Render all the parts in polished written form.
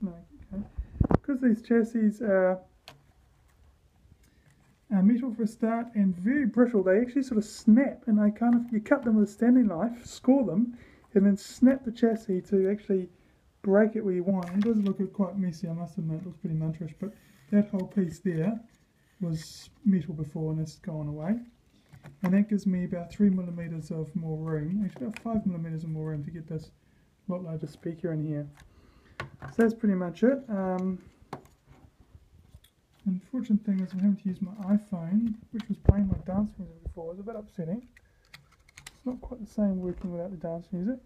No, okay. Because these chassis are metal for a start and very brittle, they actually sort of snap, and you cut them with a standing knife, score them, and then snap the chassis to actually break it where you want. It does look quite messy, I must admit. It looks pretty munterish, but that whole piece there was metal before and it's gone away. And that gives me about 3mm of more room, actually about 5mm of more room to get this lot larger speaker in here. So that's pretty much it. Unfortunate thing is I'm having to use my iPhone, which was playing my dance music before. It was a bit upsetting. It's not quite the same working without the dance music.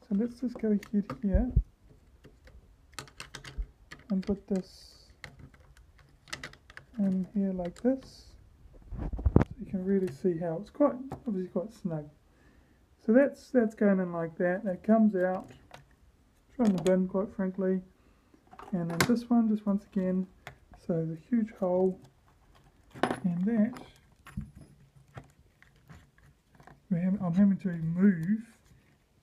So let's just go ahead here and put this in here like this. So you can really see how it's obviously quite snug. So that's going in like that. That comes out, throw in the bin quite frankly. And then this one, just once again, so the huge hole, and that I'm having to remove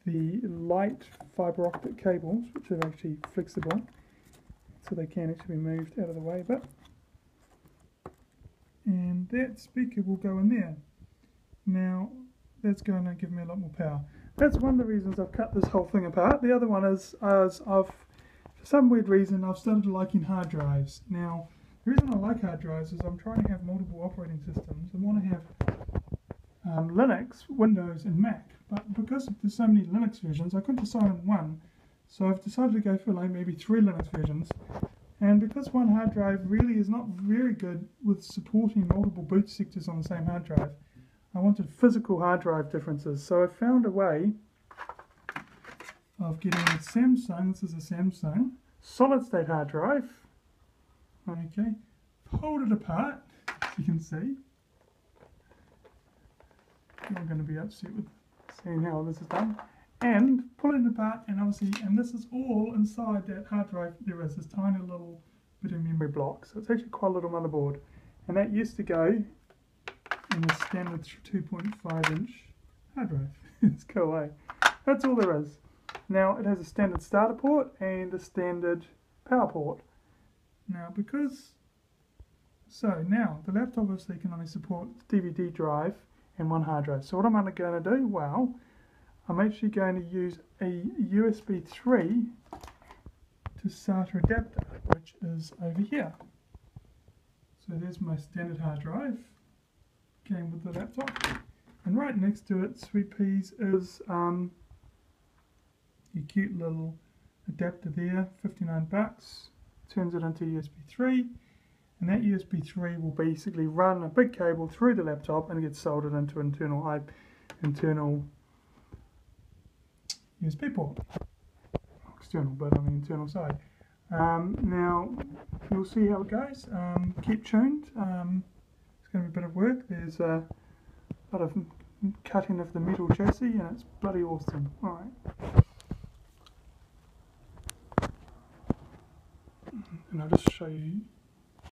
the light fibre optic cables, which are actually flexible, so they can actually be moved out of the way a bit. And that speaker will go in there. Now that's going to give me a lot more power. That's one of the reasons I've cut this whole thing apart. The other one is for some weird reason I've started liking hard drives. Now the reason I like hard drives is I'm trying to have multiple operating systems. I want to have Linux, Windows and Mac, but because there's so many Linux versions I couldn't decide on one, so I've decided to go for like maybe 3 Linux versions. And because one hard drive really is not very good with supporting multiple boot sectors on the same hard drive, I wanted physical hard drive differences. So I found a way of getting a Samsung, this is a Samsung, solid state hard drive. Okay, hold it apart, as you can see. You're not going to be upset with seeing how this is done. And pull it apart, and obviously, and this is all inside that hard drive. There is this tiny little bit of memory block, so it's actually quite a little motherboard. And that used to go in a standard 2.5-inch hard drive. Let's go away. That's all there is. Now it has a standard starter port and a standard power port. Now now the laptop obviously can only support DVD drive and one hard drive. So what am I going to do? Well, I'm actually going to use a USB 3 to SATA adapter, which is over here. So there's my standard hard drive, came with the laptop, and right next to it, sweet peas, is a cute little adapter there, 59 bucks, turns it into USB 3, and that USB 3 will basically run a big cable through the laptop and get soldered into internal USB port. External, but on the internal side. Now, you'll see how it goes. Keep tuned. It's going to be a bit of work. There's a lot of cutting of the metal chassis, and it's bloody awesome. Alright. And I'll just show you